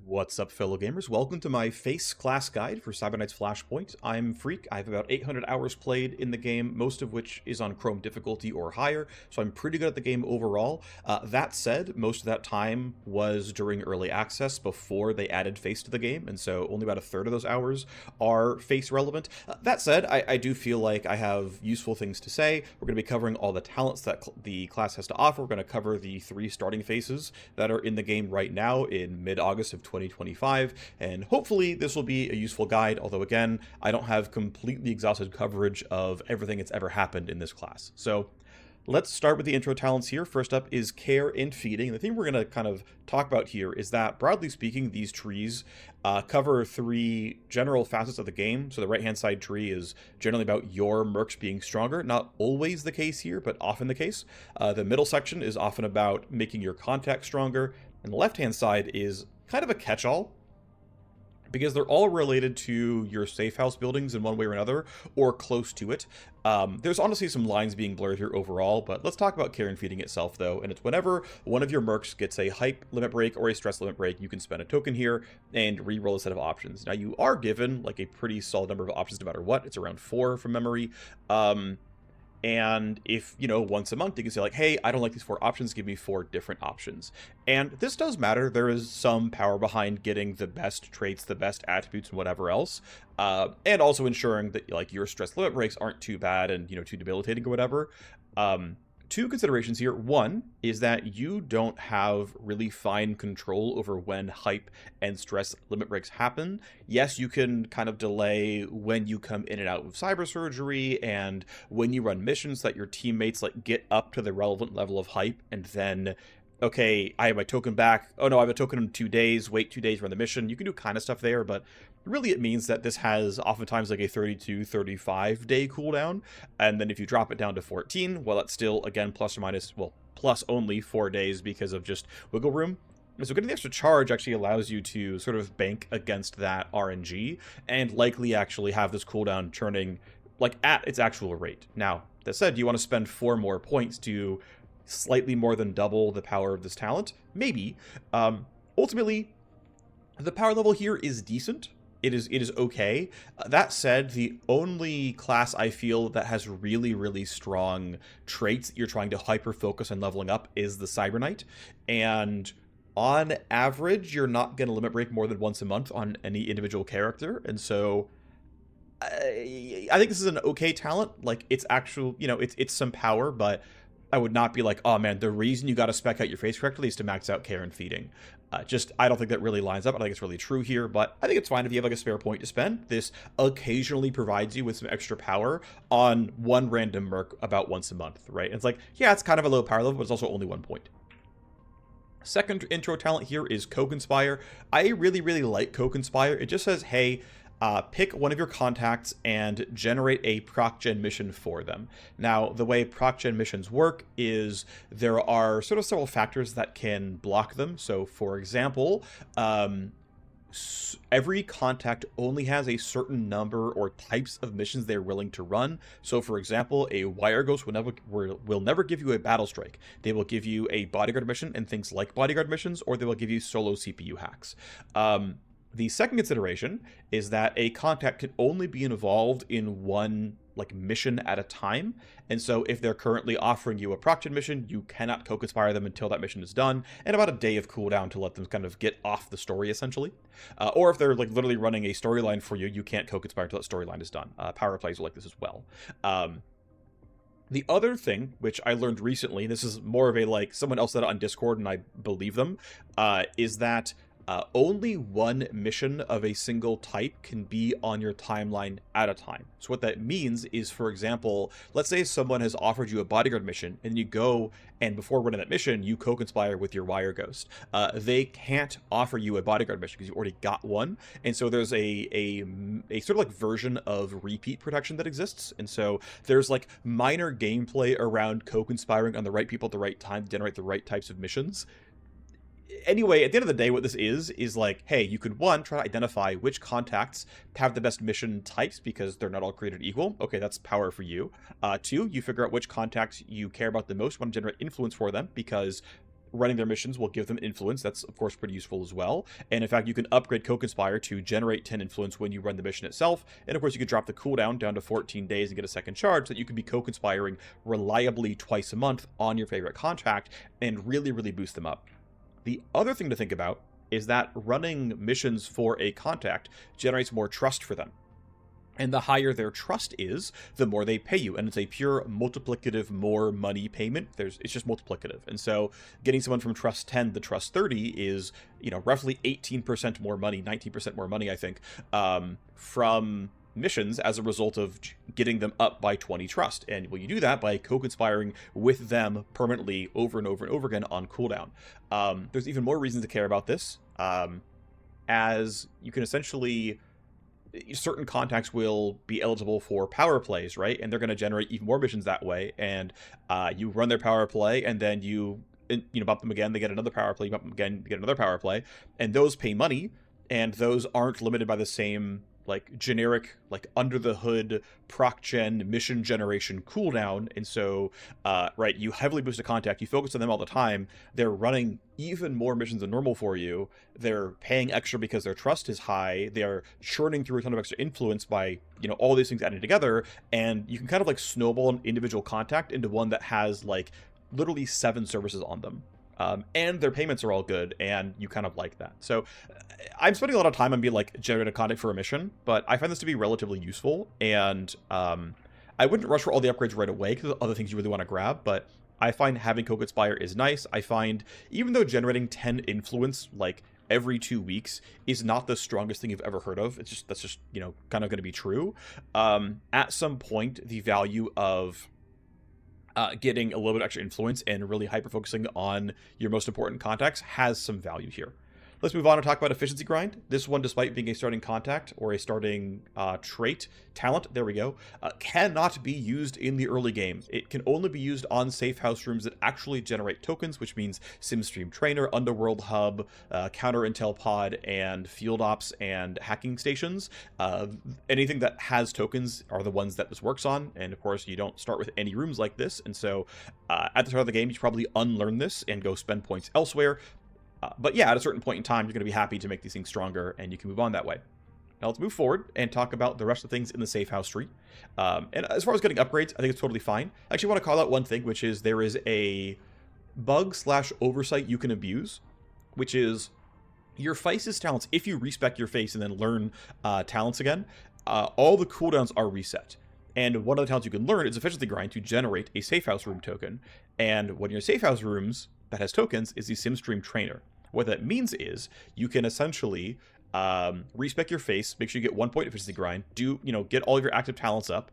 What's up, fellow gamers? Welcome to my face class guide for Cyber Knight's Flashpoint. I'm Phreak. I have about 800 hours played in the game, most of which is on Chrome difficulty or higher, so I'm pretty good at the game overall. That said, most of that time was during early access before they added face to the game, and so only about a third of those hours are face relevant. That said, I do feel like I have useful things to say. We're going to be covering all the talents that the class has to offer. We're going to cover the 3 starting faces that are in the game right now in mid-August of 2025, and hopefully this will be a useful guide, although again, I don't have completely exhaustive coverage of everything that's ever happened in this class. So let's start with the intro talents here. First up is Care and Feeding. The thing we're going to kind of talk about here is that, broadly speaking, these trees cover 3 general facets of the game. So the right-hand side tree is generally about your mercs being stronger. Not always the case here, but often the case. The middle section is often about making your contacts stronger. And the left-hand side is kind of a catch-all, because they're all related to your Safehouse buildings in one way or another, or close to it. There's honestly some lines being blurred here overall, but let's talk about Care and Feeding itself, though. And it's whenever one of your mercs gets a hype limit break or a stress limit break, you can spend a token here and re-roll a set of options. Now, you are given like a pretty solid number of options no matter what. It's around 4 from memory. And if, once a month, you can say like, hey, I don't like these 4 options, give me 4 different options. And this does matter. There is some power behind getting the best traits, the best attributes, and whatever else. And also ensuring that like your stress limit breaks aren't too bad and, too debilitating or whatever. 2 considerations here. One is that you don't have really fine control over when hype and stress limit breaks happen. Yes, you can kind of delay when you come in and out of cyber surgery and when you run missions that your teammates like get up to the relevant level of hype, and then, okay, I have my token back. Oh no, I have a token in 2 days. Wait 2 days, run the mission. You can do kind of stuff there, but really it means that this has oftentimes like a 32, 35 day cooldown. And then if you drop it down to 14, well, that's still, again, plus or minus, well, plus only 4 days because of just wiggle room. And so getting the extra charge actually allows you to sort of bank against that RNG and likely actually have this cooldown turning like at its actual rate. Now, that said, do you want to spend 4 more points to slightly more than double the power of this talent? Maybe. Ultimately, the power level here is decent. It is okay. That said, the only class I feel that has really, really strong traits that you're trying to hyper-focus on leveling up is the Cyber Knight. And on average, you're not going to limit break more than once a month on any individual character. And so I think this is an okay talent. Like, it's actual, it's some power, but I would not be like, oh man, the reason you got to spec out your face correctly is to max out Care and Feeding. I don't think that really lines up. I don't think it's really true here, but I think it's fine if you have like a spare point to spend. This occasionally provides you with some extra power on one random merc about once a month, right? And it's like, yeah, it's kind of a low power level, but it's also only 1 point. Second intro talent here is Co-Conspire. I really, really like Co-Conspire. It just says, hey, pick one of your contacts and generate a proc-gen mission for them. Now, the way proc-gen missions work is there are sort of several factors that can block them. So, for example, every contact only has a certain number or types of missions they're willing to run. So, for example, a Wire Ghost will never give you a Battle Strike. They will give you a Bodyguard mission and things like Bodyguard missions, or they will give you solo CPU hacks. The second consideration is that a contact can only be involved in one mission at a time, and so if they're currently offering you a proc-gen mission, you cannot co-conspire them until that mission is done, and about a day of cooldown to let them kind of get off the story, essentially. Or if they're literally running a storyline for you, you can't co-conspire until that storyline is done. Power plays are like this as well. The other thing, which I learned recently, this is more of a someone else said it on Discord and I believe them, is that only one mission of a single type can be on your timeline at a time. So what that means is, for example, let's say someone has offered you a Bodyguard mission, and you go, and before running that mission, you co-conspire with your Wire Ghost. They can't offer you a Bodyguard mission because you already got one, and so there's a sort of version of repeat protection that exists, and so there's minor gameplay around co-conspiring on the right people at the right time to generate the right types of missions. Anyway, at the end of the day, what this is hey, you could, 1, try to identify which contacts have the best mission types because they're not all created equal. Okay, that's power for you. 2, you figure out which contacts you care about the most, want to generate influence for them because running their missions will give them influence. That's, of course, pretty useful as well. And in fact, you can upgrade Co-Conspire to generate 10 influence when you run the mission itself. And of course, you could drop the cooldown down to 14 days and get a second charge so that you can be Co-Conspiring reliably twice a month on your favorite contact and really, really boost them up. The other thing to think about is that running missions for a contact generates more trust for them. And the higher their trust is, the more they pay you. And it's a pure multiplicative more money payment. It's just multiplicative. And so getting someone from trust 10 to trust 30 is, roughly 18% more money, 19% more money, I think, from missions as a result of getting them up by 20 trust. And well, you do that by co-conspiring with them permanently over and over and over again on cooldown. There's even more reasons to care about this, as you can essentially... certain contacts will be eligible for power plays, right? And they're going to generate even more missions that way. And you run their power play, and then you bump them again, they get another power play, you bump them again, you get another power play. And those pay money, and those aren't limited by the same generic, under the hood proc gen mission generation cooldown. And so, right, you heavily boost a contact, you focus on them all the time, they're running even more missions than normal for you, they're paying extra because their trust is high, they're churning through a ton of extra influence by, all these things adding together, and you can kind of snowball an individual contact into one that has literally 7 services on them. And their payments are all good, and you kind of like that. So I'm spending a lot of time on being generate a contact for a mission, but I find this to be relatively useful, and I wouldn't rush for all the upgrades right away because other things you really want to grab, but I find having Co-Conspire is nice. I find, even though generating 10 influence every 2 weeks is not the strongest thing you've ever heard of, that's just kind of going to be true. At some point, the value of getting a little bit extra influence and really hyper-focusing on your most important contacts has some value here. Let's move on and talk about efficiency grind. This one, despite being a starting contact or a starting trait, talent, there we go, cannot be used in the early game. It can only be used on Safehouse rooms that actually generate tokens, which means SimStream Trainer, Underworld Hub, Counter Intel Pod, and Field Ops and hacking stations. Anything that has tokens are the ones that this works on, and of course you don't start with any rooms like this, and so at the start of the game you should probably unlearn this and go spend points elsewhere. But yeah, at a certain point in time, you're going to be happy to make these things stronger, and you can move on that way. Now let's move forward and talk about the rest of the things in the Safehouse tree. And as far as getting upgrades, I think it's totally fine. I actually want to call out one thing, which is there is a bug/oversight you can abuse, which is your Face's talents. If you respec your face and then learn talents again, all the cooldowns are reset. And one of the talents you can learn is Efficiency Grind to generate a Safehouse room token. And one of your Safehouse rooms that has tokens is the SimStream Trainer. What that means is you can essentially respec your face, make sure you get 1 point efficiency grind, get all of your active talents up,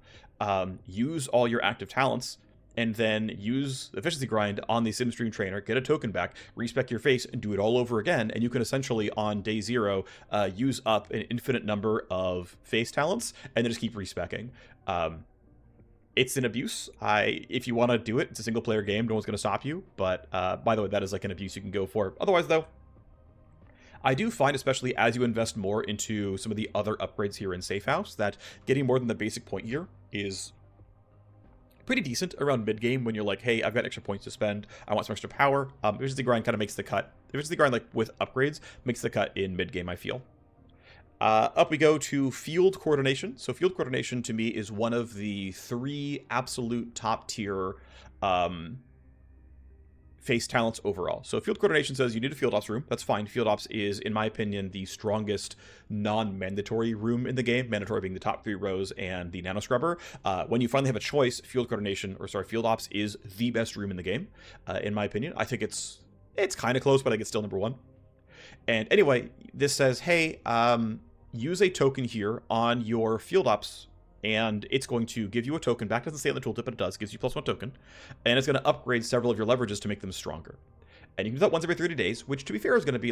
use all your active talents, and then use efficiency grind on the SimStream Trainer, get a token back, respec your face, and do it all over again. And you can essentially, on day 0, use up an infinite number of face talents, and then just keep respecing. It's an abuse. If you want to do it, it's a single player game. No one's going to stop you. But by the way, that is an abuse you can go for. Otherwise, though, I do find, especially as you invest more into some of the other upgrades here in Safehouse, that getting more than the basic point here is pretty decent around mid-game when you're hey, I've got extra points to spend. I want some extra power. Efficiency Grind kind of makes the cut. Efficiency Grind, with upgrades, makes the cut in mid-game, I feel. Up we go to Field Coordination. So Field Coordination, to me, is one of the 3 absolute top-tier face talents overall. So Field Coordination says you need a Field Ops room. That's fine. Field Ops is, in my opinion, the strongest non-mandatory room in the game, mandatory being the top 3 rows and the Nano Scrubber. When you finally have a choice, Field Ops is the best room in the game, in my opinion. I think it's kind of close, but I think it's still number 1. And anyway, this says, hey, use a token here on your Field Ops, and it's going to give you a token back. It doesn't say on the tooltip, but it does. Gives you +1 token, and it's going to upgrade several of your leverages to make them stronger. And you can do that once every 30 days, which, to be fair, is going to be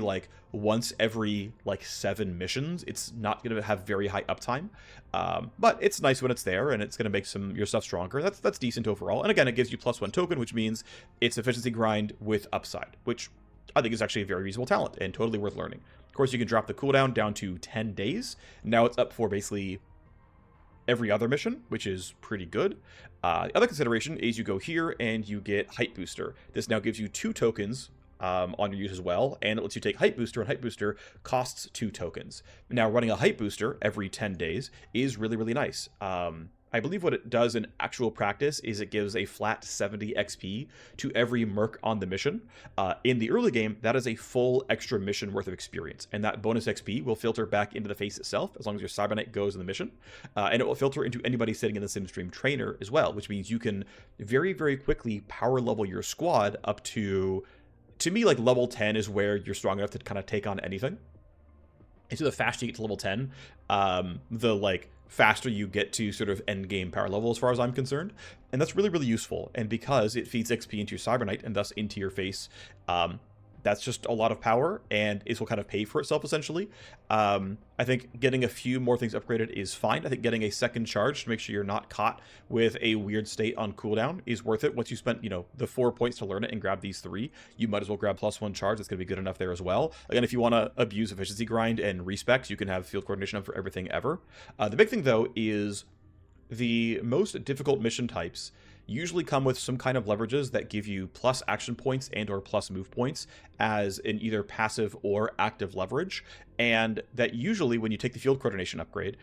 once every 7 missions. It's not going to have very high uptime, but it's nice when it's there, and it's going to make your stuff stronger. That's decent overall. And again, it gives you +1 token, which means it's efficiency grind with upside, which I think is actually a very reasonable talent and totally worth learning. Of course, you can drop the cooldown down to 10 days. Now it's up for basically every other mission, which is pretty good. The other consideration is you go here and you get Height Booster. This now gives you 2 tokens on your use as well, and it lets you take Hype Booster, and Hype Booster costs 2 tokens. Now, running a Hype Booster every 10 days is really, really nice. I believe what it does in actual practice is it gives a flat 70 XP to every merc on the mission. In the early game, that is a full extra mission worth of experience, and that bonus XP will filter back into the face itself as long as your Cyber Knight goes in the mission, and it will filter into anybody sitting in the Simstream trainer as well, which means you can very, very quickly power level your squad up to me, like level 10 is where you're strong enough to kind of take on anything. And so the faster you get to level 10, the like faster you get to sort of end game power level as far as I'm concerned. And that's really, really useful. And because it feeds XP into your Cyber Knight and thus into your face, that's just a lot of power, and it will kind of pay for itself, essentially. I think getting a few more things upgraded is fine. I think getting a second charge to make sure you're not caught with a weird state on cooldown is worth it. Once you spent, the 4 points to learn it and grab these 3, you might as well grab +1 charge. That's going to be good enough there as well. Again, if you want to abuse efficiency grind and respecs, you can have field coordination up for everything ever. The big thing, though, is the most difficult mission types usually come with some kind of leverages that give you plus action points and or plus move points as an either passive or active leverage, and that usually when you take the field coordination upgrade,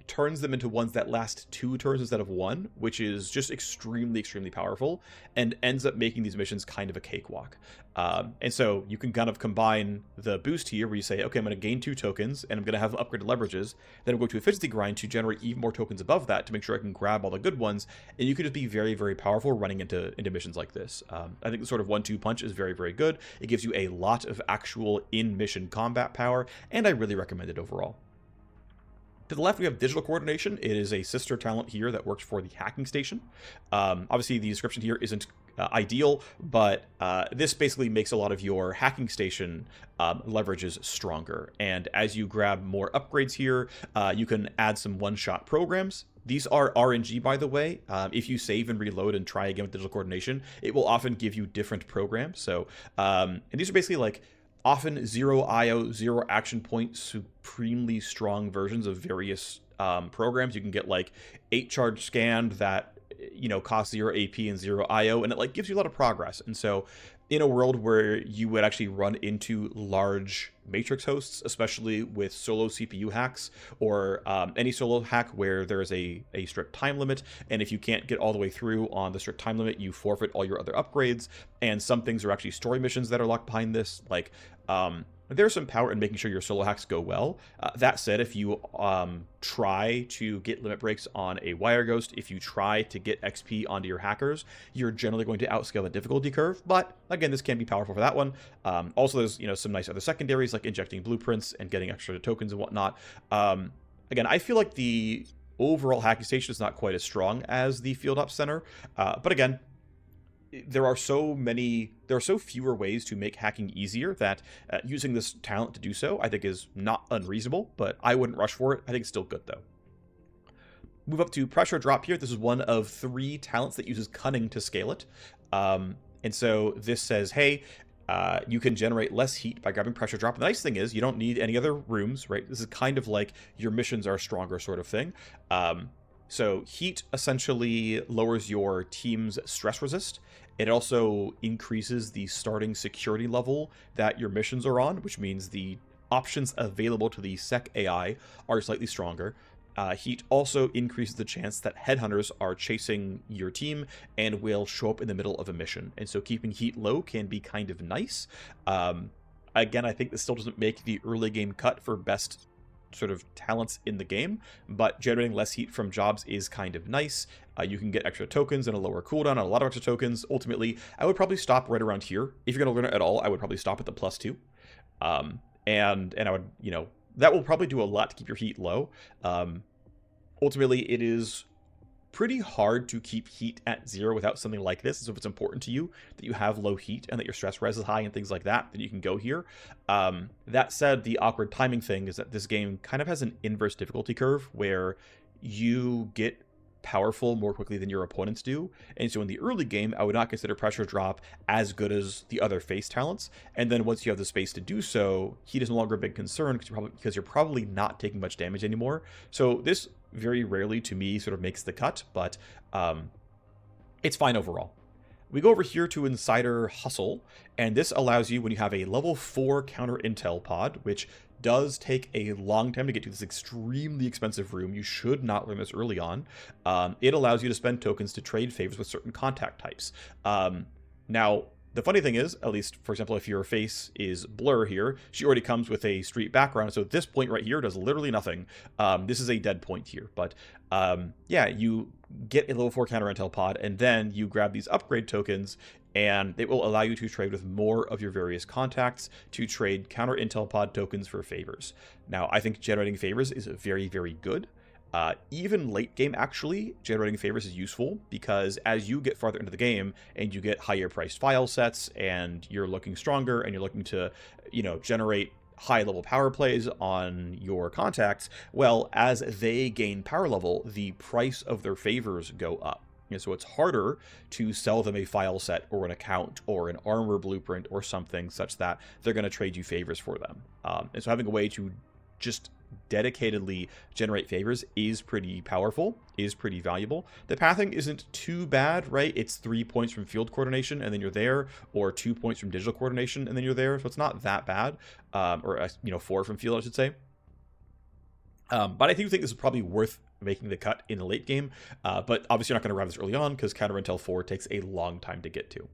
turns them into ones that last 2 turns instead of 1, which is just extremely, extremely powerful, and ends up making these missions kind of a cakewalk. And so you can kind of combine the boost here where you say, okay, I'm going to gain 2 tokens, and I'm going to have upgraded leverages, then I'm going to efficiency grind to generate even more tokens above that to make sure I can grab all the good ones, and you can just be very, very powerful running into missions like this. I think the sort of 1-2 punch is very, very good. It gives you a lot of actual in-mission combat power, and I really recommend it overall. To the left, we have digital coordination. It is a sister talent here that works for the hacking station. Obviously, the description here isn't ideal, but this basically makes a lot of your hacking station leverages stronger. And as you grab more upgrades here, you can add some one-shot programs. These are RNG, by the way. If you save and reload and try again with digital coordination, it will often give you different programs. So, and these are basically like often 0 IO, 0 action point, supremely strong versions of various programs. You can get like 8 charge scanned that, cost 0 AP and 0 IO, and it like gives you a lot of progress. And so in a world where you would actually run into large matrix hosts, especially with solo CPU hacks or any solo hack where there is a strict time limit, and if you can't get all the way through on the strict time limit, you forfeit all your other upgrades, and some things are actually story missions that are locked behind this, like there's some power in making sure your solo hacks go well. That said, if you try to get limit breaks on a wire ghost, if you try to get XP onto your hackers, you're generally going to outscale the difficulty curve. But again, this can be powerful for that one. Also, there's some nice other secondaries like injecting blueprints and getting extra tokens and whatnot. Again, I feel like the overall hacking station is not quite as strong as the field ops center. But again, there are so fewer ways to make hacking easier that using this talent to do so, I think, is not unreasonable, but I wouldn't rush for it. I think it's still good, though. Move up to pressure drop here. This is one of 3 talents that uses cunning to scale it. And so this says, hey, you can generate less heat by grabbing pressure drop. The nice thing is you don't need any other rooms, right? This is kind of like your missions are stronger sort of thing. So heat essentially lowers your team's stress resist. It also increases the starting security level that your missions are on, which means the options available to the sec AI are slightly stronger. Heat also increases the chance that headhunters are chasing your team and will show up in the middle of a mission. And so keeping heat low can be kind of nice. Again, I think this still doesn't make the early game cut for best sort of talents in the game, but generating less heat from jobs is kind of nice. You can get extra tokens and a lower cooldown and a lot of extra tokens. Ultimately, I would probably stop right around here. If you're going to learn it at all, I would probably stop at the +2. And I would, that will probably do a lot to keep your heat low. Ultimately, it is pretty hard to keep heat at 0 without something like this. So if it's important to you that you have low heat and that your stress res is high and things like that, then you can go here. That said, the awkward timing thing is that this game kind of has an inverse difficulty curve where you get powerful more quickly than your opponents do. And so in the early game, I would not consider pressure drop as good as the other face talents. And then once you have the space to do so, heat is no longer a big concern because you're probably not taking much damage anymore. So this very rarely to me sort of makes the cut, but it's fine overall. we go over here to Insider Hustle, and this allows you, when you have a level 4 counter intel pod, which does take a long time to get to this extremely expensive room. You should not learn this early on. It allows you to spend tokens to trade favors with certain contact types. Now, the funny thing is, at least, for example, if your face is Blur here, she already comes with a street background, so this point right here does literally nothing. This is a dead point here, but yeah, you get a level 4 counter intel pod, and then you grab these upgrade tokens, and it will allow you to trade with more of your various contacts to trade counter intel pod tokens for favors. Now, I think generating favors is very, very good. Even late game, actually, generating favors is useful because as you get farther into the game and you get higher priced file sets and you're looking stronger and you're looking to, generate high level power plays on your contacts, well, as they gain power level, the price of their favors go up. So it's harder to sell them a file set or an account or an armor blueprint or something such that they're going to trade you favors for them. And so having a way to just dedicatedly generate favors is pretty powerful, is pretty valuable. The pathing isn't too bad, right? It's 3 points from field coordination and then you're there, or 2 points from digital coordination and then you're there, so it's not that bad. Or 4 from field, I should say. But I do think this is probably worth making the cut in the late game, but obviously you're not going to grab this early on because counter intel 4 takes a long time to get to.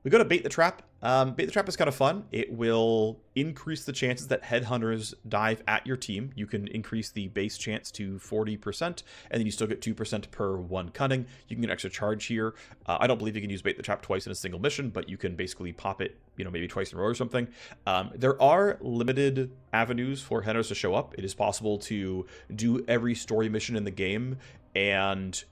We go to Bait the Trap. Bait the Trap is kind of fun. It will increase the chances that headhunters dive at your team. You can increase the base chance to 40%, and then you still get 2% per 1 cunning. You can get an extra charge here. I don't believe you can use Bait the Trap twice in a single mission, but you can basically pop it, maybe twice in a row or something. There are limited avenues for headhunters to show up. It is possible to do every story mission in the game and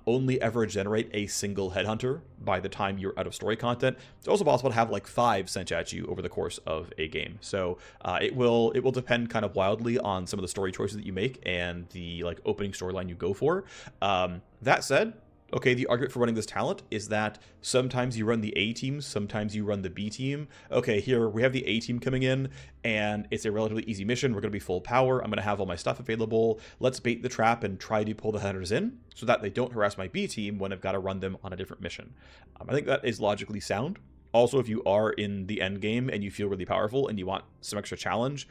only ever generate a single headhunter by the time you're out of story content. It's also possible to have like 5 sent at you over the course of a game. So it will depend kind of wildly on some of the story choices that you make and the opening storyline you go for. That said, okay, the argument for running this talent is that sometimes you run the A team, sometimes you run the B team. Okay, here we have the A team coming in, and it's a relatively easy mission. We're going to be full power. I'm going to have all my stuff available. Let's bait the trap and try to pull the hunters in so that they don't harass my B team when I've got to run them on a different mission. I think that is logically sound. Also, if you are in the end game and you feel really powerful and you want some extra challenge,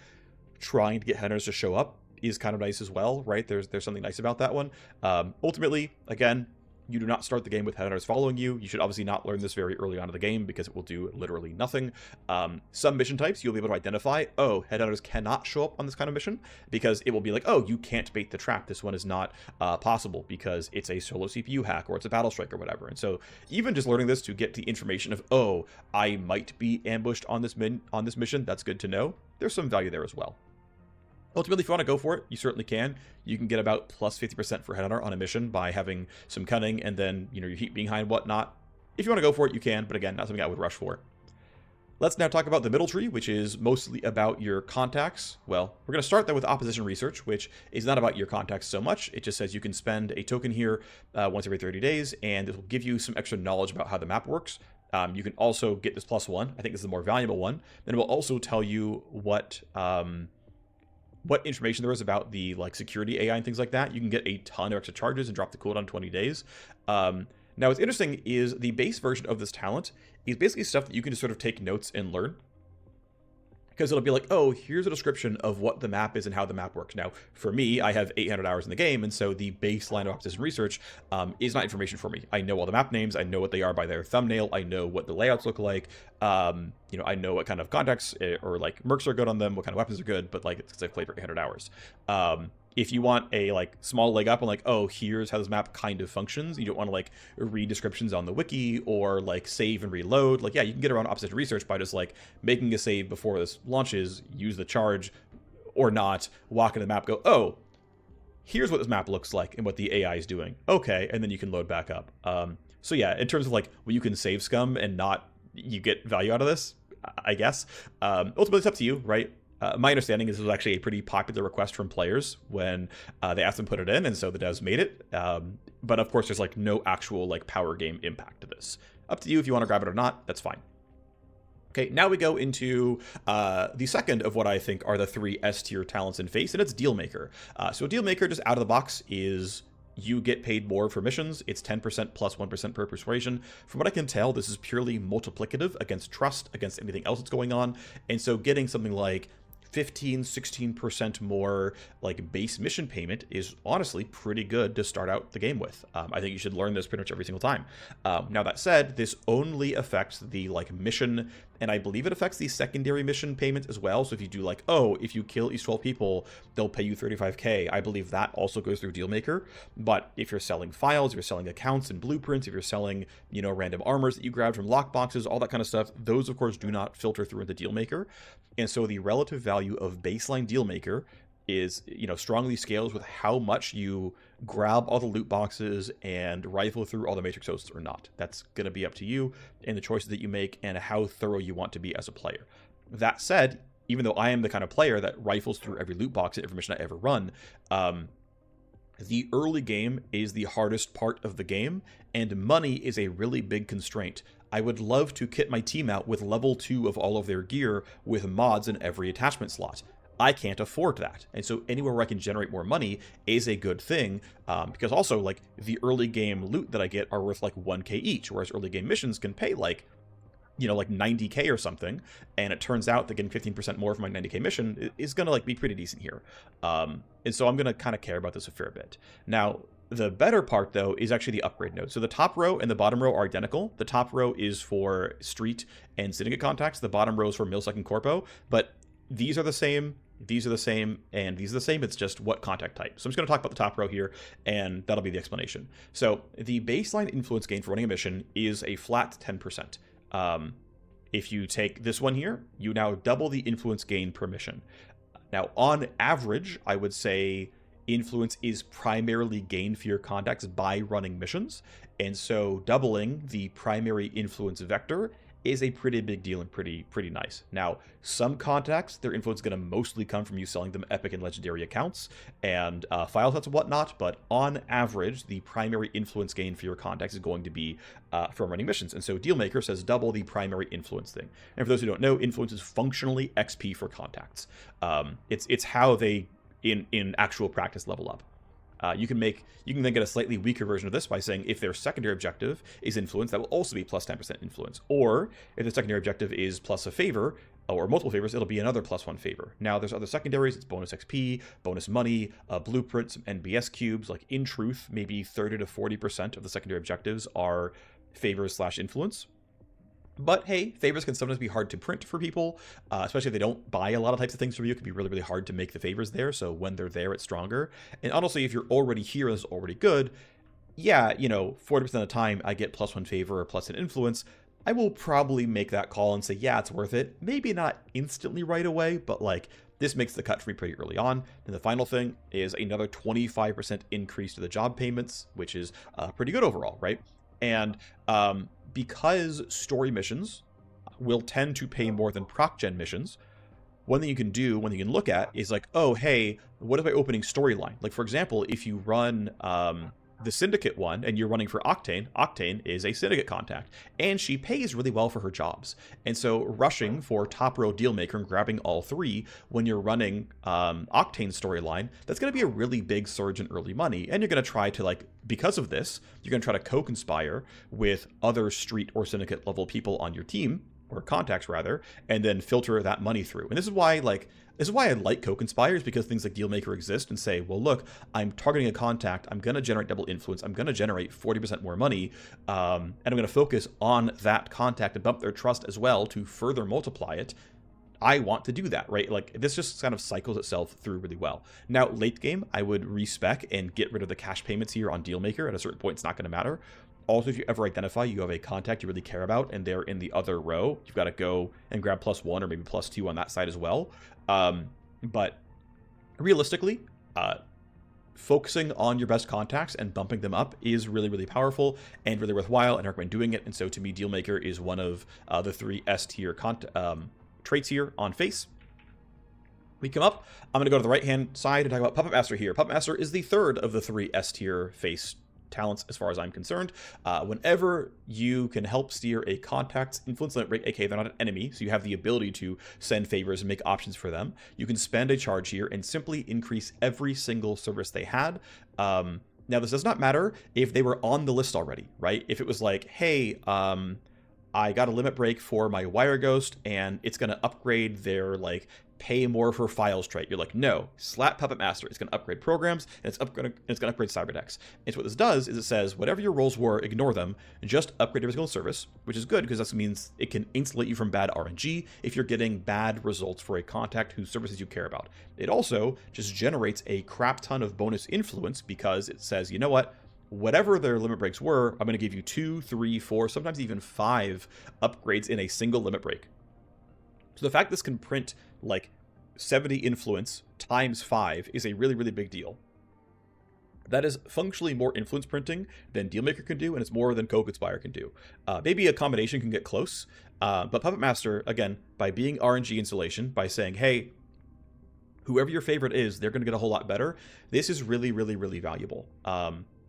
trying to get hunters to show up is kind of nice as well, right? There's something nice about that one. Ultimately, again, you do not start the game with headhunters following you. You should obviously not learn this very early on in the game because it will do literally nothing. Some mission types you'll be able to identify, oh, headhunters cannot show up on this kind of mission, because it will be like, oh, you can't bait the trap. This one is not possible because it's a solo CPU hack or it's a battle strike or whatever. And so even just learning this to get the information of, oh, I might be ambushed on this mission, that's good to know. There's some value there as well. Ultimately, if you want to go for it, you certainly can. You can get about plus 50% for Headhunter on a mission by having some cunning and then, your heat being high and whatnot. If you want to go for it, you can, but again, not something I would rush for. Let's now talk about the middle tree, which is mostly about your contacts. Well, we're going to start there with opposition research, which is not about your contacts so much. It just says you can spend a token here once every 30 days, and this will give you some extra knowledge about how the map works. You can also get this +1. I think this is the more valuable one. Then it will also tell you what information there is about the security AI and things like that. You can get a ton of extra charges and drop the cooldown 20 days. Now, what's interesting is the base version of this talent is basically stuff that you can just sort of take notes and learn. Because it'll be like, oh, here's a description of what the map is and how the map works. Now, for me, I have 800 hours in the game, and so the baseline of opposition research is not information for me. I know all the map names, I know what they are by their thumbnail, I know what the layouts look like, I know what kind of contacts or mercs are good on them, what kind of weapons are good, but it's because I've played for 800 hours. If you want a small leg up on oh, here's how this map kind of functions, you don't want to read descriptions on the wiki or save and reload, yeah, you can get around opposition research by just making a save before this launches, use the charge or not, walk into the map, go, oh, here's what this map looks like and what the AI is doing. Okay, and then you can load back up. So yeah, in terms of well, you can save scum and not you get value out of this, I guess. Ultimately, it's up to you, right? My understanding is this was actually a pretty popular request from players when they asked them to put it in, and so the devs made it. But of course, there's no actual power game impact to this. Up to you if you want to grab it or not. That's fine. Okay, now we go into the second of what I think are the 3 S tier talents in Face, and it's Dealmaker. So Dealmaker, just out of the box, is you get paid more for missions. It's 10% plus 1% per persuasion. From what I can tell, this is purely multiplicative against trust, against anything else that's going on. And so getting something like 15-16% more like base mission payment is honestly pretty good to start out the game with. I think you should learn this pretty much every single time. Now that said, this only affects the like mission, and I believe it affects the secondary mission payment as well. So if you do like, oh, if you kill these 12 people, they'll pay you 35k, I believe that also goes through Dealmaker. But if you're selling files, if you're selling accounts and blueprints, if you're selling, you know, random armors that you grabbed from lockboxes, all that kind of stuff, those of course do not filter through into Dealmaker. And so the relative value of baseline Dealmaker is, you know, strongly scales with how much you grab all the loot boxes and rifle through all the matrix hosts or not. That's going to be up to you and the choices that you make and how thorough you want to be as a player. That said, even though I am the kind of player that rifles through every loot box and every mission I ever run, the early game is the hardest part of the game, and money is a really big constraint. I would love to kit my team out with level 2 of all of their gear with mods in every attachment slot. I can't afford that. And so anywhere where I can generate more money is a good thing, because also like the early game loot that I get are worth like 1k each, whereas early game missions can pay like, you know, like 90k or something. And it turns out that getting 15% more for my 90k mission is going to like be pretty decent here. And so I'm going to kind of care about this a fair bit. Now, the better part, though, is actually the upgrade node. So the top row and the bottom row are identical. The top row is for street and syndicate contacts. The bottom row is for milsec and corpo. But these are the same, these are the same, and these are the same. It's just what contact type. So I'm just going to talk about the top row here, and that'll be the explanation. So the baseline influence gain for running a mission is a flat 10%. If you take this one here, you now double the influence gain per mission. Now, on average, I would say influence is primarily gained for your contacts by running missions, and so doubling the primary influence vector is a pretty big deal and pretty nice. Now, some contacts, their influence is going to mostly come from you selling them epic and legendary accounts and file sets and whatnot, but on average, the primary influence gain for your contacts is going to be from running missions. And so Dealmaker says double the primary influence thing. And for those who don't know, influence is functionally XP for contacts. It's how they in actual practice level up. You can then get a slightly weaker version of this by saying if their secondary objective is influence, that will also be plus 10% influence. Or if the secondary objective is plus a favor or multiple favors, it'll be another plus 1 favor. Now there's other secondaries. It's bonus XP, bonus money, blueprints, some NBS cubes. Like in truth, maybe 30 to 40% of the secondary objectives are favors / influence. But hey, favors can sometimes be hard to print for people, especially if they don't buy a lot of types of things from you. It can be really, really hard to make the favors there. So when they're there, it's stronger. And honestly, if you're already here and it's already good, yeah, you know, 40% of the time I get plus 1 favor or plus an influence. I will probably make that call and say, yeah, it's worth it. Maybe not instantly right away, but like this makes the cut for me pretty early on. And the final thing is another 25% increase to the job payments, which is pretty good overall, right? And because story missions will tend to pay more than proc gen missions, one thing you can do, one thing you can look at is like, oh, hey, what if I opening storyline? Like, for example, if you run the Syndicate one and you're running for Octane, Octane is a Syndicate contact, and she pays really well for her jobs. And so rushing for top row Dealmaker and grabbing all 3 when you're running Octane storyline, that's going to be a really big surge in early money. And you're going to try to, like, because of this, you're going to try to co-conspire with other street or Syndicate level people on your team, or contacts rather, and then filter that money through. And this is why, I like co-conspires, because things like Dealmaker exist and say, well, look, I'm targeting a contact, I'm going to generate double influence, I'm going to generate 40% more money, and I'm going to focus on that contact and bump their trust as well to further multiply it. I want to do that, right? Like, this just kind of cycles itself through really well. Now, late game, I would respec and get rid of the cash payments here on Dealmaker. At a certain point, it's not going to matter. Also, if you ever identify you have a contact you really care about and they're in the other row, you've got to go and grab plus 1 or maybe plus 2 on that side as well. But realistically, focusing on your best contacts and bumping them up is really, really powerful and really worthwhile, and I recommend doing it. And so to me, Dealmaker is one of the 3 S-tier traits here on face. We come up, I'm going to go to the right-hand side and talk about Puppet Master here. Puppet Master is the 3rd of the 3 S-tier face talents as far as I'm concerned. Whenever you can help steer a contact's influence limit rate, aka they're not an enemy, so you have the ability to send favors and make options for them, you can spend a charge here and simply increase every single service they had. Now, this does not matter if they were on the list already, right? If it was like, hey, I got a limit break for my Wire Ghost, and it's going to upgrade their, like, pay more for files trait. You're like, no, slap Puppet Master. It's going to upgrade programs, and it's going to upgrade Cyberdex. And so what this does is it says, whatever your roles were, ignore them, and just upgrade every single service, which is good because that means it can insulate you from bad RNG if you're getting bad results for a contact whose services you care about. It also just generates a crap ton of bonus influence because it says, you know what? Whatever their limit breaks were, I'm going to give you 2, 3, 4, sometimes even 5 upgrades in a single limit break. So the fact this can print like 70 influence times 5 is a really, really big deal. That is functionally more influence printing than Dealmaker can do, and it's more than Coke Conspire can do. Maybe a combination can get close, but Puppet Master, again, by being RNG installation, by saying, hey, whoever your favorite is, they're going to get a whole lot better. This is really, really, really valuable.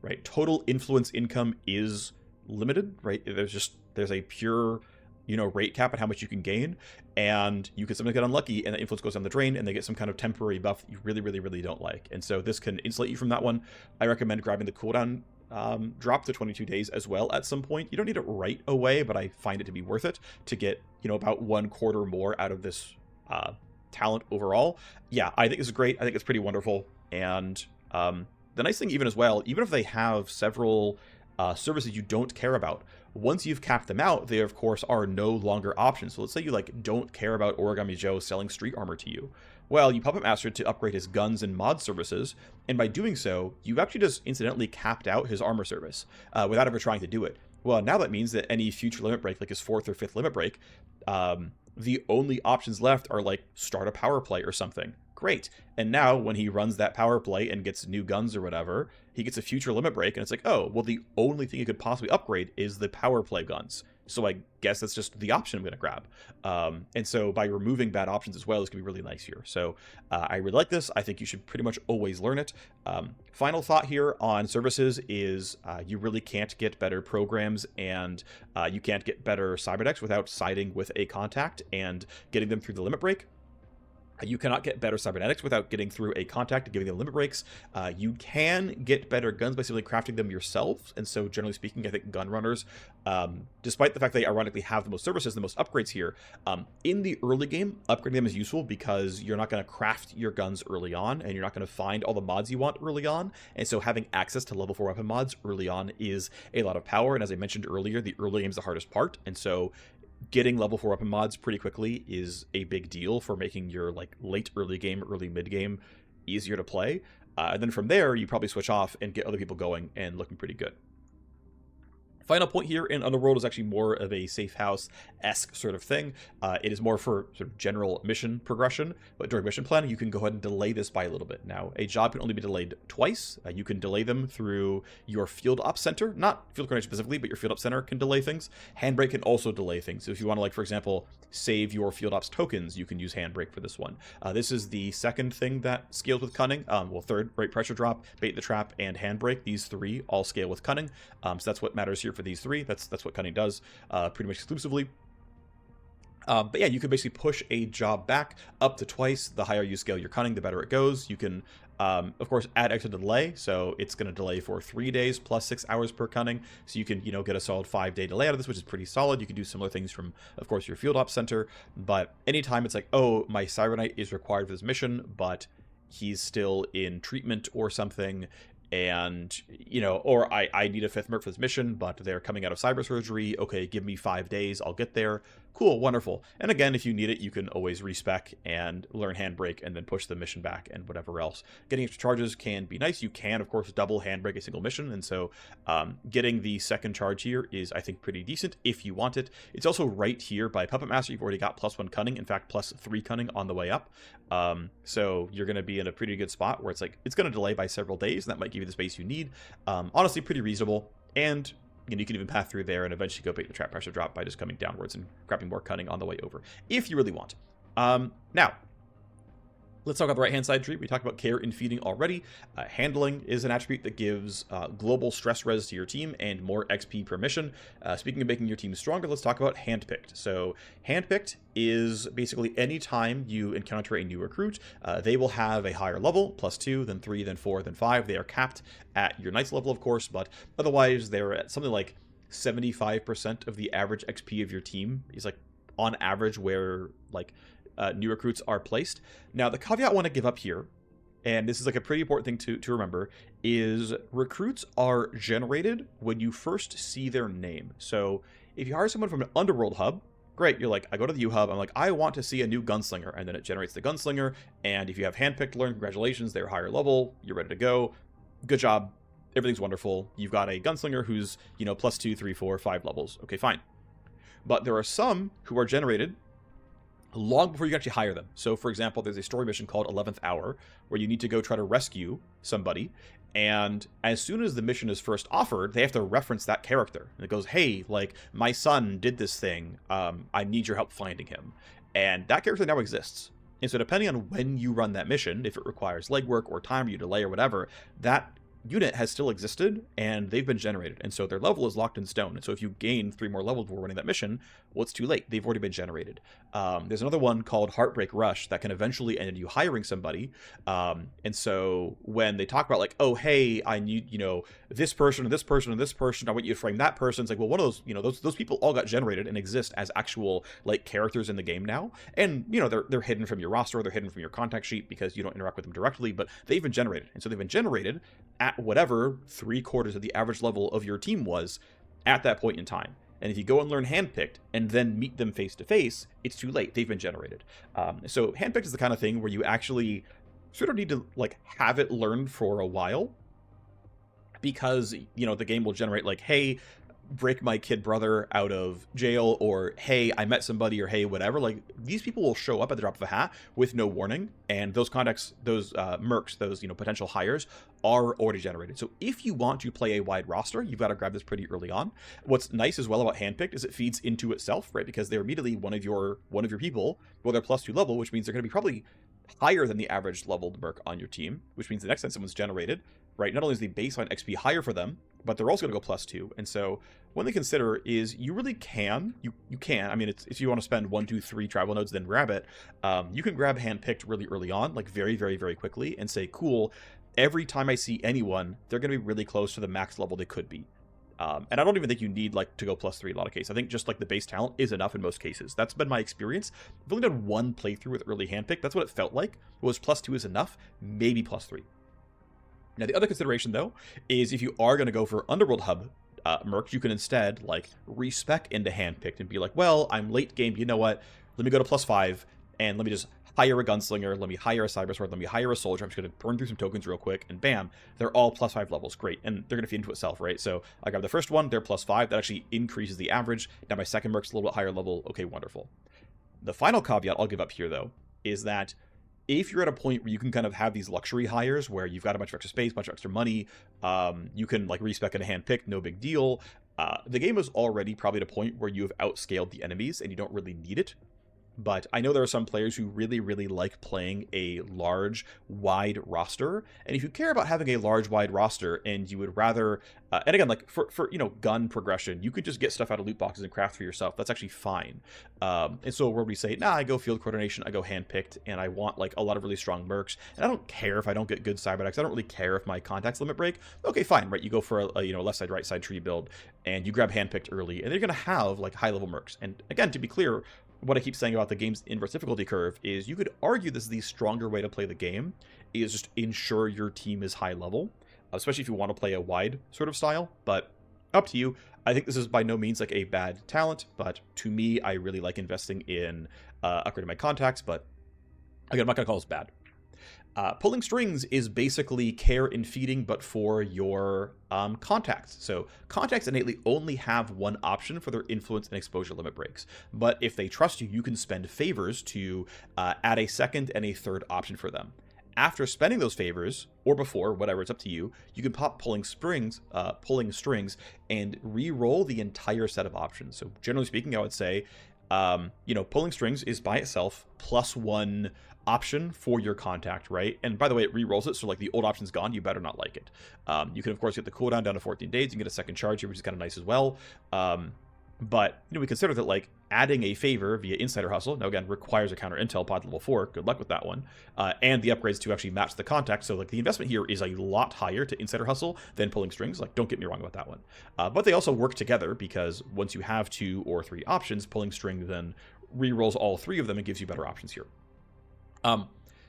Right? Total influence income is limited, right? There's a pure, rate cap at how much you can gain, and you can sometimes get unlucky and the influence goes down the drain and they get some kind of temporary buff that you really, really, really don't like. And so this can insulate you from that one. I recommend grabbing the cooldown drop to 22 days as well at some point. You don't need it right away, but I find it to be worth it to get, about 1/4 more out of this talent overall. Yeah, I think it's great. I think it's pretty wonderful. And the nice thing even as well, even if they have several services you don't care about, once you've capped them out, they of course are no longer options. So let's say you don't care about Origami Joe selling street armor to you. Well, you Puppet Master to upgrade his guns and mod services, and by doing so, you've actually just incidentally capped out his armor service without ever trying to do it. Well, now that means that any future limit break, like his 4th or 5th limit break, the only options left are like start a power play or something. Great. And now when he runs that power play and gets new guns or whatever, he gets a future limit break, and it's like, oh, well, the only thing he could possibly upgrade is the power play guns. So I guess that's just the option I'm going to grab. And so by removing bad options as well, it's going to be really nice here. So I really like this. I think you should pretty much always learn it. Final thought here on services is you really can't get better programs and you can't get better Cyberdex without siding with a contact and getting them through the limit break. You cannot get better cybernetics without getting through a contact and giving them limit breaks. You can get better guns by simply crafting them yourself. And so generally speaking, I think gun runners, despite the fact they ironically have the most services, the most upgrades here, in the early game, upgrading them is useful because you're not going to craft your guns early on and you're not going to find all the mods you want early on. And so having access to level 4 weapon mods early on is a lot of power. And as I mentioned earlier, the early game is the hardest part. And so getting level 4 weapon mods pretty quickly is a big deal for making your late early game, early mid game easier to play. And then from there, you probably switch off and get other people going and looking pretty good. Final point here in Underworld is actually more of a Safehouse-esque sort of thing. It is more for sort of general mission progression, but during mission planning, you can go ahead and delay this by a little bit. Now, a job can only be delayed twice. You can delay them through your Field Ops Center, not Field Coordination specifically, but your Field Ops Center can delay things. Handbrake can also delay things. So if you want to, for example, save your Field Ops tokens, you can use Handbrake for this one. This is the second thing that scales with Cunning. Well, third, right, Pressure Drop, Bait the Trap, and Handbrake. These 3 all scale with Cunning. So that's what matters here for these 3. That's what Cunning does pretty much exclusively. But yeah, you can basically push a job back up to twice. The higher you scale your Cunning, the better it goes. You can, of course, add extra delay. So it's going to delay for 3 days plus 6 hours per Cunning. So you can, get a solid 5-day delay out of this, which is pretty solid. You can do similar things from, of course, your Field Ops Center. But anytime it's like, oh, my Cyber is required for this mission, but he's still in treatment or something, and or I need a 5th merc for this mission, but they're coming out of cyber surgery. Okay, give me 5 days, I'll get there. Cool, wonderful. And again, if you need it, you can always respec and learn Handbrake and then push the mission back and whatever else. Getting extra charges can be nice. You can, of course, double Handbrake a single mission, and so getting the second charge here is, I think, pretty decent if you want it. It's also right here by Puppet Master. You've already got +1 Cunning, in fact, +3 Cunning on the way up. So you're going to be in a pretty good spot where it's going to delay by several days, and that might give you the space you need. Honestly, pretty reasonable, and you can even pass through there and eventually go bait the trap Pressure Drop by just coming downwards and grabbing more Cunning on the way over, if you really want. Now, Let's talk about the right-hand side tree. We talked about care and feeding already. Handling is an attribute that gives global stress res to your team and more XP per mission. Speaking of making your team stronger, let's talk about handpicked. So handpicked is basically any time you encounter a new recruit, they will have a higher level, +2, then 3, then 4, then 5. They are capped at your knight's level, of course, but otherwise they're at something like 75% of the average XP of your team is like on average where like new recruits are placed. Now, the caveat I want to give up here, and this is like a pretty important thing to remember, is recruits are generated when you first see their name. So if you hire someone from an Underworld hub, great, you're like, I go to the U hub, I'm like, I want to see a new gunslinger, and then it generates the gunslinger, and if you have handpicked learn, congratulations, they're higher level, you're ready to go, good job, everything's wonderful, you've got a gunslinger who's, you know, +2, 3, 4, 5 levels, okay, fine. But there are some who are generated long before you actually hire them. So, for example, there's a story mission called 11th Hour, where you need to go try to rescue somebody, and as soon as the mission is first offered, they have to reference that character. And it goes, hey, like, my son did this thing, I need your help finding him. And that character now exists. And so depending on when you run that mission, if it requires legwork or time or you delay or whatever, that unit has still existed and they've been generated, and so their level is locked in stone. And so if you gain 3 more levels before running that mission, well, it's too late, they've already been generated. There's another one called Heartbreak Rush that can eventually end in you hiring somebody, and so when they talk about like, oh hey, I need, you know, this person and this person and this person, I want you to frame that person, it's like, well, one of those, you know, those people all got generated and exist as actual like characters in the game now, and you know, they're hidden from your roster, they're hidden from your contact sheet because you don't interact with them directly, but they've been generated. And so they've been generated at whatever 3/4 of the average level of your team was at that point in time. And if you go and learn handpicked and then meet them face to face, it's too late. They've been generated. So handpicked is the kind of thing where you actually sort of need to like have it learned for a while, because you know the game will generate like, hey, break my kid brother out of jail, or hey, I met somebody, or hey, whatever. Like, these people will show up at the drop of a hat with no warning, and those contacts, those mercs, those, you know, potential hires are already generated. So if you want to play a wide roster, you've got to grab this pretty early on. What's nice as well about handpicked is it feeds into itself, right? Because they're immediately one of your people, well, they're +2 level, which means they're going to be probably higher than the average leveled merc on your team, which means the next time someone's generated, right, not only is the baseline XP higher for them, but they're also going to go +2. And so one thing to consider is you really can, you can, I mean, it's, if you want to spend 1, 2, 3 travel nodes, then grab it, you can grab handpicked really early on, like very, very, very quickly, and say, cool, every time I see anyone, they're going to be really close to the max level they could be. And I don't even think you need like to go +3 in a lot of cases. I think just like the base talent is enough in most cases. That's been my experience. I've only done one playthrough with early handpick. That's what it felt like. Was +2 is enough, maybe +3. Now the other consideration though is if you are going to go for Underworld hub mercs, you can instead like respec into handpicked and be like, well, I'm late game. You know what? Let me go to +5 and let me just hire a gunslinger, let me hire a cybersword, let me hire a soldier. I'm just going to burn through some tokens real quick, and bam, they're all +5 levels. Great. And they're going to feed into itself, right? So I grab the first one, they're +5. That actually increases the average. Now my second merc's a little bit higher level. Okay, wonderful. The final caveat I'll give up here, though, is that if you're at a point where you can kind of have these luxury hires where you've got a bunch of extra space, a bunch of extra money, you can like respec in a handpick, no big deal. The game is already probably at a point where you have outscaled the enemies and you don't really need it. But I know there are some players who really, really like playing a large, wide roster. And if you care about having a large, wide roster and you would rather, and again, like for you know, gun progression, you could just get stuff out of loot boxes and craft for yourself. That's actually fine. And so where we say, nah, I go field coordination, I go handpicked, and I want like a lot of really strong mercs. And I don't care if I don't get good cyberdecks. I don't really care if my contacts limit break. Okay, fine, right? You go for a you know, left side, right side tree build, and you grab handpicked early, and they're going to have like high level mercs. And again, to be clear, what I keep saying about the game's inverse difficulty curve is you could argue this is the stronger way to play the game, is just ensure your team is high level, especially if you want to play a wide sort of style, but up to you. I think this is by no means like a bad talent, but to me, I really like investing in upgrading my contacts, but again, I'm not going to call this bad. Pulling strings is basically care and feeding, but for your contacts. So contacts innately only have one option for their influence and exposure limit breaks. But if they trust you, you can spend favors to add a second and a third option for them. After spending those favors, or before, whatever, it's up to you, you can pop pulling strings, and re-roll the entire set of options. So generally speaking, I would say, you know, pulling strings is by itself +1 option for your contact, right? And by the way, it re-rolls it, so like the old option's gone, you better not like it. You can of course get the cooldown down to 14 days. You can get a second charge here, which is kind of nice as well. But we consider that like adding a favor via Insider Hustle, now again, requires a counter intel pod level 4, good luck with that one, and the upgrades to actually match the contact. So like the investment here is a lot higher to Insider Hustle than pulling strings. Like, don't get me wrong about that one. But they also work together, because once you have 2 or 3 options, pulling string then re-rolls all 3 of them and gives you better options here.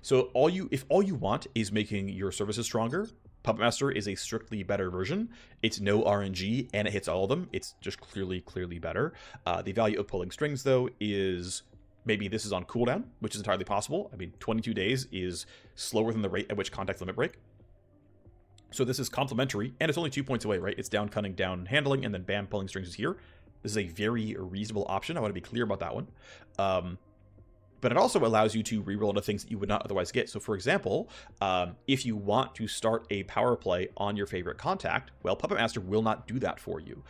So if all you want is making your services stronger, Puppet Master is a strictly better version. It's no RNG, and it hits all of them. It's just clearly better. The value of pulling strings, though, is maybe this is on cooldown, which is entirely possible. I mean, 22 days is slower than the rate at which contacts limit break. So this is complementary, and it's only 2 points away, right? It's down cunning, down handling, and then bam, pulling strings is here. This is a very reasonable option. I want to be clear about that one. But it also allows you to reroll into things that you would not otherwise get. So for example, if you want to start a power play on your favorite contact, well, Puppet Master will not do that for you.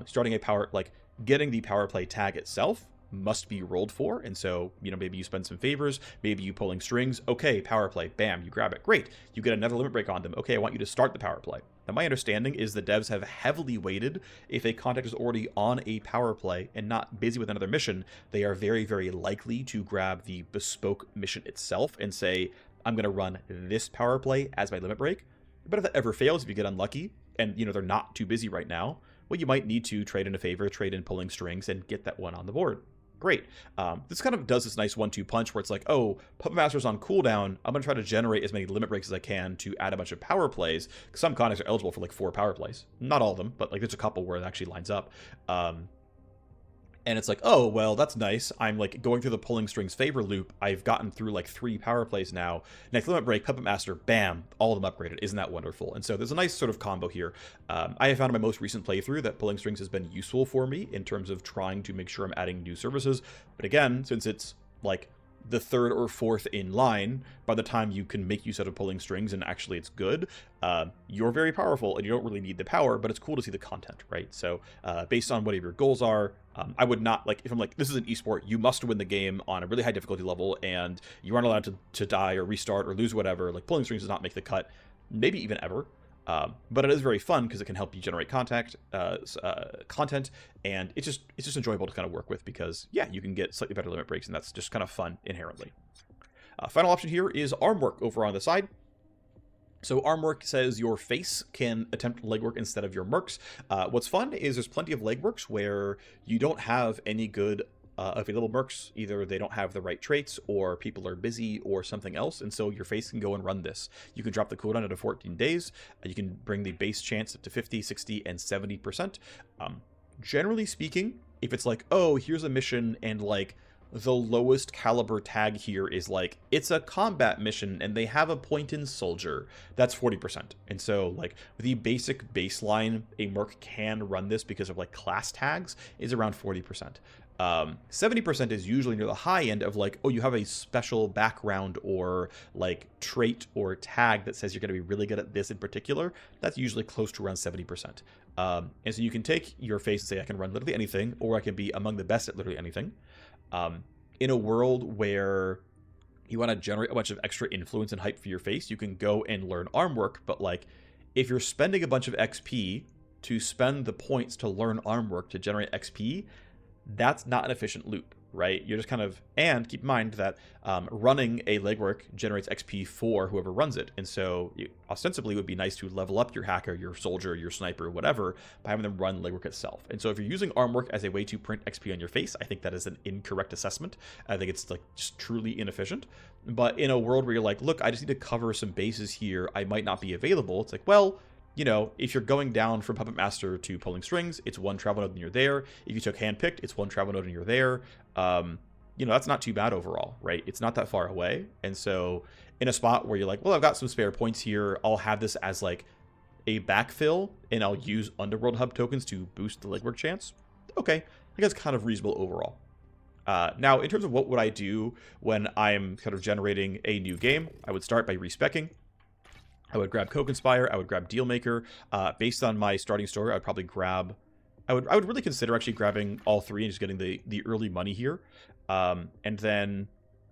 Starting a power, like getting the power play tag itself must be rolled for. And so, maybe you spend some favors, maybe you pulling strings. Okay, power play, bam, you grab it. Great. You get another limit break on them. Okay, I want you to start the power play. Now, my understanding is the devs have heavily weighted if a contact is already on a power play and not busy with another mission, they are very, very likely to grab the bespoke mission itself and say, I'm going to run this power play as my limit break. But if that ever fails, if you get unlucky and, they're not too busy right now, well, you might need to trade in a favor, trade in pulling strings, and get that one on the board. Great. This kind of does this nice 1-2 punch where it's like, oh, Puppet Master's on cooldown. I'm going to try to generate as many limit breaks as I can to add a bunch of power plays. Some contacts are eligible for like 4 power plays. Not all of them, but like there's a couple where it actually lines up. And it's like, oh, well, that's nice. I'm like going through the pulling strings favor loop. I've gotten through like 3 power plays now. Next limit break, Puppet Master, bam, all of them upgraded. Isn't that wonderful? And so there's a nice sort of combo here. I have found in my most recent playthrough that pulling strings has been useful for me in terms of trying to make sure I'm adding new services. But again, since it's like the 3rd or 4th in line, by the time you can make use out of pulling strings and actually it's good, you're very powerful and you don't really need the power, but it's cool to see the content, right? So based on whatever your goals are, I would not, like, if I'm like, this is an esport, you must win the game on a really high difficulty level and you aren't allowed to die or restart or lose whatever, like pulling strings does not make the cut, maybe even ever. But it is very fun because it can help you generate content, and it's just enjoyable to kind of work with because, yeah, you can get slightly better limit breaks, and that's just kind of fun inherently. Final option here is arm work over on the side. So arm work says your face can attempt legwork instead of your mercs. What's fun is there's plenty of legworks where you don't have any good available mercs. Either they don't have the right traits or people are busy or something else, and so your face can go and run this. You can drop the cooldown to 14 days. You can bring the base chance up to 50, 60, and 70%. Generally speaking, if it's like, oh, here's a mission and like the lowest caliber tag here is like, it's a combat mission and they have a point in soldier, that's 40%. And so like the basic baseline a merc can run this because of like class tags is around 40%. 70% is usually near the high end of like, oh, you have a special background or like trait or tag that says you're going to be really good at this in particular. That's usually close to around 70%. And so you can take your face and say, I can run literally anything, or I can be among the best at literally anything. In a world where you want to generate a bunch of extra influence and hype for your face, you can go and learn arm work. But like, if you're spending a bunch of XP to spend the points to learn arm work to generate XP, that's not an efficient loop, right? You're just kind of, and keep in mind that running a legwork generates XP for whoever runs it. And so ostensibly it would be nice to level up your hacker, your soldier, your sniper, whatever, by having them run legwork itself. And so if you're using arm work as a way to print XP on your face, I think that is an incorrect assessment. I think it's like just truly inefficient. But in a world where you're like, look, I just need to cover some bases here, I might not be available. It's like, well, you know, if you're going down from Puppet Master to pulling strings, it's 1 travel node and you're there. If you took handpicked, it's 1 travel node and you're there. You know, that's not too bad overall, right? It's not that far away. And so in a spot where you're like, well, I've got some spare points here, I'll have this as like a backfill and I'll use Underworld hub tokens to boost the legwork chance. Okay, I think that's kind of reasonable overall. Now, in terms of what would I do when I'm kind of generating a new game, I would start by respecking. I would grab Co-Conspire, I would grab Dealmaker. Based on my starting story, I'd probably grab... I would really consider actually grabbing all 3 and just getting the early money here. And then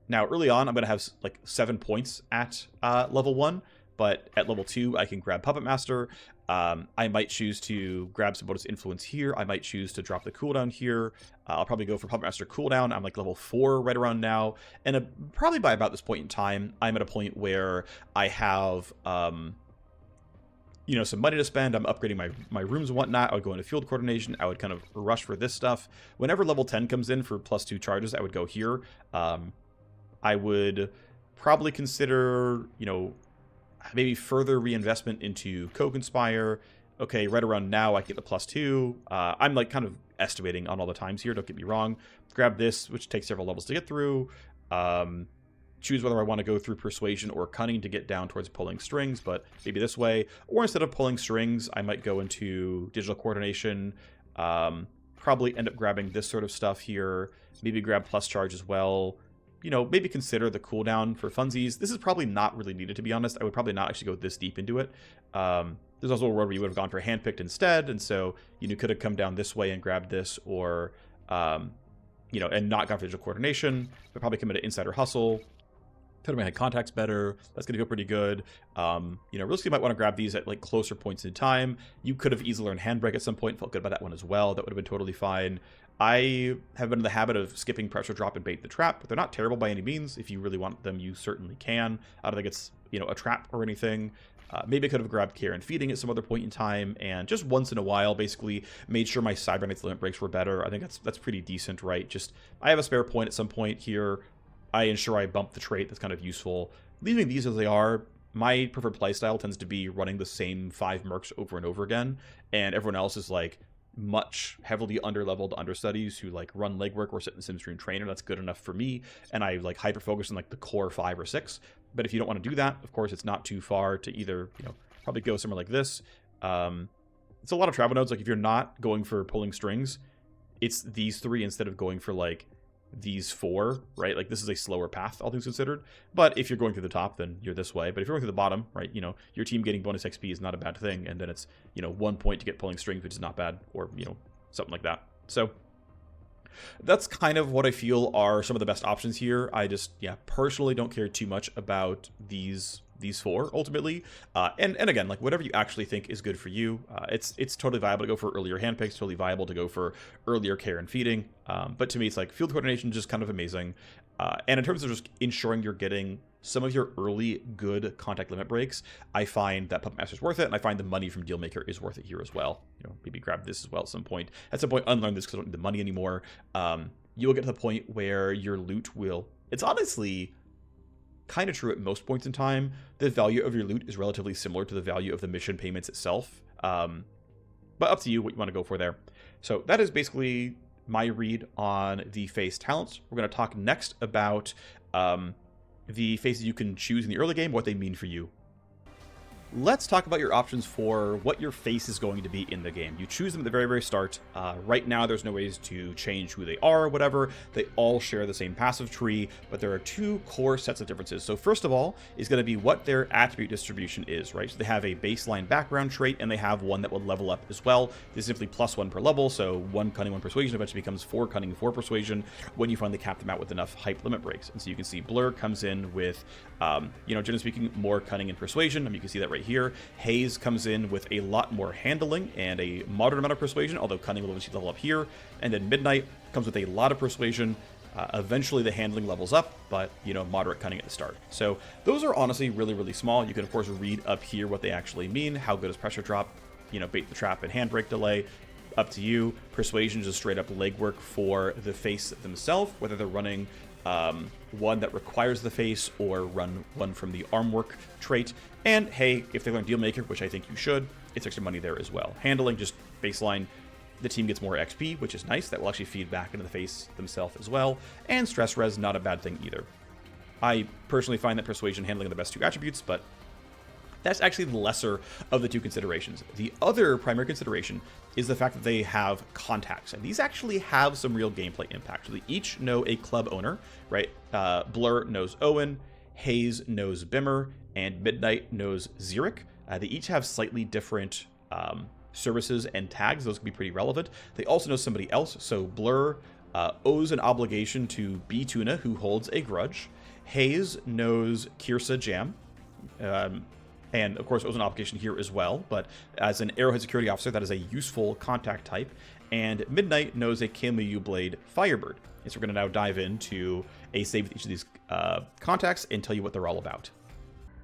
Now, early on, I'm going to have like 7 points at level 1, but at level 2, I can grab Puppet Master. I might choose to grab some bonus influence here. I might choose to drop the cooldown here. I'll probably go for Puppet Master cooldown. I'm like level 4 right around now. And probably by about this point in time, I'm at a point where I have, some money to spend. I'm upgrading my rooms and whatnot. I would go into field coordination. I would kind of rush for this stuff. Whenever level 10 comes in for +2 charges, I would go here. I would probably consider, maybe further reinvestment into Co-Conspire. Okay, right around now, I get the +2. I'm like kind of estimating on all the times here, don't get me wrong. Grab this, which takes several levels to get through. Choose whether I want to go through Persuasion or Cunning to get down towards pulling strings, but maybe this way. Or instead of pulling strings, I might go into Digital Coordination. Probably end up grabbing this sort of stuff here. Maybe grab plus charge as well. Maybe consider the cooldown for funsies. This is probably not really needed, to be honest. I would probably not actually go this deep into it. There's also a world where you would have gone for handpicked instead, and so you could have come down this way and grabbed this, or and not gone for digital coordination, but probably come into Insider Hustle. Could have made contacts better. That's going to go pretty good. Realistically, you might want to grab these at like closer points in time. You could have easily learned Handbrake at some point. Felt good about that one as well. That would have been totally fine. I have been in the habit of skipping Pressure Drop and Bait the Trap, but they're not terrible by any means. If you really want them, you certainly can. I don't think it's, a trap or anything. Maybe I could have grabbed Care and Feeding at some other point in time, and just once in a while, basically made sure my Cybernite's limit breaks were better. I think that's pretty decent, right? Just, I have a spare point at some point here. I ensure I bump the trait. That's kind of useful. Leaving these as they are, my preferred playstyle tends to be running the same 5 mercs over and over again, and everyone else is like much heavily underleveled understudies who like run legwork or sit in the sim stream trainer. That's good enough for me, and I like hyper focus on like the core 5 or 6. But if you don't want to do that, of course, it's not too far to either probably go somewhere like this. It's a lot of travel nodes. Like if you're not going for pulling strings, it's these 3 instead of going for like these 4, right? Like this is a slower path, all things considered. But if you're going through the top, then you're this way. But if you're going through the bottom, right, your team getting bonus XP is not a bad thing. And then it's, 1 point to get pulling strings, which is not bad, or, something like that. So that's kind of what I feel are some of the best options here. I just, personally don't care too much about these 4 ultimately, and again, like whatever you actually think is good for you, it's totally viable to go for earlier handpicks, totally viable to go for earlier Care and Feeding, but to me it's like field coordination is just kind of amazing, and in terms of just ensuring you're getting some of your early good contact limit breaks, I find that Puppet Master is worth it, and I find the money from Dealmaker is worth it here as well. Maybe grab this as well at some point. At some point, unlearn this because I don't need the money anymore. You will get to the point where your loot will, it's honestly kind of true at most points in time, the value of your loot is relatively similar to the value of the mission payments itself. But up to you what you want to go for there. So that is basically my read on the face talents. We're going to talk next about the faces you can choose in the early game, what they mean for you. Let's talk about your options for what your face is going to be in the game. You choose them at the very, very start. Right now, there's no ways to change who they are or whatever. They all share the same passive tree, but there are 2 core sets of differences. So first of all is going to be what their attribute distribution is, right? So they have a baseline background trait, and they have one that will level up as well. This is simply +1 per level, so 1 Cunning, 1 Persuasion eventually becomes 4 Cunning, 4 Persuasion when you finally cap them out with enough hype limit breaks. And so you can see Blur comes in with, generally speaking, more Cunning and Persuasion. I mean, you can see that right here. Haze comes in with a lot more handling and a moderate amount of persuasion, although Cunning will eventually level up here. And then Midnight comes with a lot of persuasion. Eventually the handling levels up, but moderate Cunning at the start. So those are honestly really, really small. You can of course read up here what they actually mean. How good is Pressure Drop? Bait the Trap and Handbrake delay. Up to you. Persuasion is just straight up legwork for the face themselves, whether they're running one that requires the face or run one from the arm work trait. And hey, if they learn Dealmaker, which I think you should, it's extra money there as well. Handling, just baseline, the team gets more XP, which is nice. That will actually feed back into the face themselves as well. And Stress Res, not a bad thing either. I personally find that Persuasion and Handling are the best 2 attributes, but that's actually the lesser of the 2 considerations. The other primary consideration is the fact that they have contacts, and these actually have some real gameplay impact. So they each know a club owner, right? Blur knows Owyn, Haze knows Bimmer, and Midnight knows Xeric. They each have slightly different services and tags. Those can be pretty relevant. They also know somebody else. So Blur owes an obligation to B Tuna, who holds a grudge, Haze knows Kirsa Jam. And of course, it was an application here as well, but as an Arrowhead security officer, that is a useful contact type. And Midnight knows a Kameu Blade Firebird. And so we're going to now dive into a save with each of these contacts and tell you what they're all about.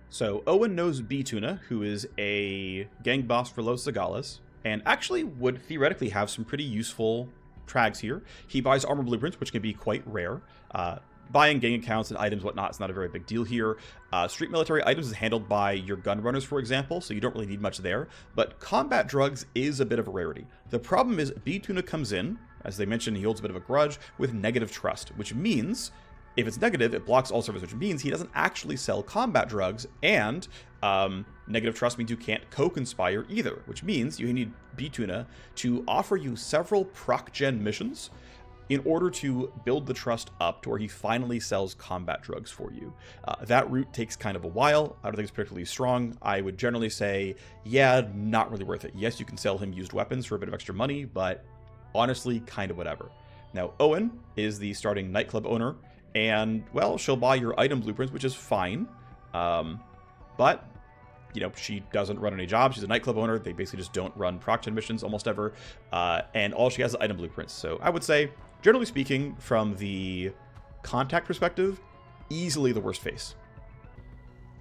So Owyn knows B-Tuna, who is a gang boss for Los Zagalas, and actually would theoretically have some pretty useful trags here. He buys armor blueprints, which can be quite rare. Buying gang accounts and items, whatnot, is not a very big deal here. Street military items is handled by your gun runners, for example, so you don't really need much there. But combat drugs is a bit of a rarity. The problem is B-Tuna comes in, as they mentioned, he holds a bit of a grudge, with negative trust, which means if it's negative, it blocks all service, which means he doesn't actually sell combat drugs, and negative trust means you can't co-conspire either, which means you need B-Tuna to offer you several proc-gen missions in order to build the trust up to where he finally sells combat drugs for you. That route takes kind of a while. I don't think it's particularly strong. I would generally say, yeah, not really worth it. Yes, you can sell him used weapons for a bit of extra money, but honestly, kind of whatever. Now, Owyn is the starting nightclub owner, and, well, she'll buy your item blueprints, which is fine. But, you know, she doesn't run any jobs. She's a nightclub owner. They basically just don't run proc-gen missions almost ever. And all she has is item blueprints. So I would say, generally speaking, from the contact perspective, easily the worst face.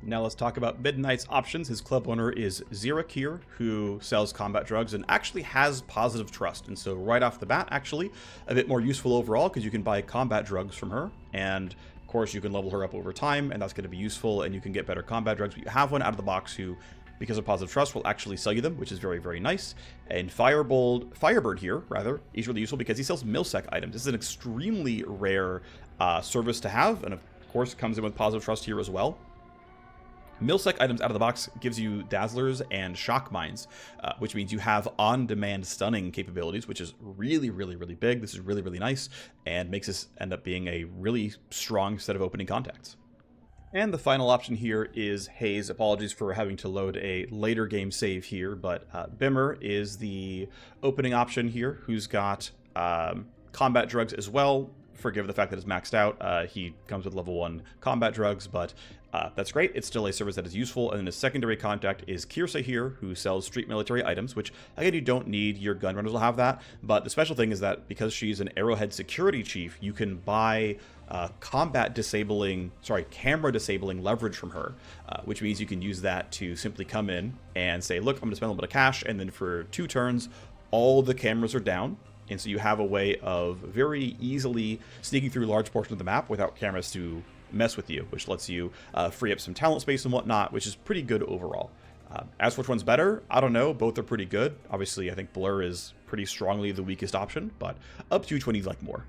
Now let's talk about Midnight's options. His club owner is Xeric here, who sells combat drugs and actually has positive trust. And so right off the bat, actually, a bit more useful overall because you can buy combat drugs from her. And of course, you can level her up over time, and that's going to be useful, and you can get better combat drugs. But you have one out of the box who, because of positive trust, will actually sell you them, which is very, very nice. And Firebird here, rather, is really useful because he sells Milsec items. This is an extremely rare service to have, and of course, comes in with positive trust here as well. Milsec items out of the box gives you Dazzlers and Shock Mines, which means you have on-demand stunning capabilities, which is really, really, really big. This is really, really nice, and makes this end up being a really strong set of opening contacts. And the final option here is Haze. Apologies for having to load a later game save here, but Bimmer is the opening option here, who's got combat drugs as well. Forgive the fact that it's maxed out. He comes with level 1 combat drugs, but that's great. It's still a service that is useful. And then his secondary contact is Kirsa here, who sells street military items, which, again, you don't need. Your gun runners will have that. But the special thing is that because she's an Arrowhead security chief, you can buy camera disabling leverage from her, which means you can use that to simply come in and say, look, I'm going to spend a little bit of cash, and then for 2 turns, all the cameras are down. And so you have a way of very easily sneaking through large portions of the map without cameras to mess with you, which lets you free up some talent space and whatnot, which is pretty good overall. As for which one's better, I don't know. Both are pretty good. Obviously, I think Blur is pretty strongly the weakest option, but up to which one you'd like more.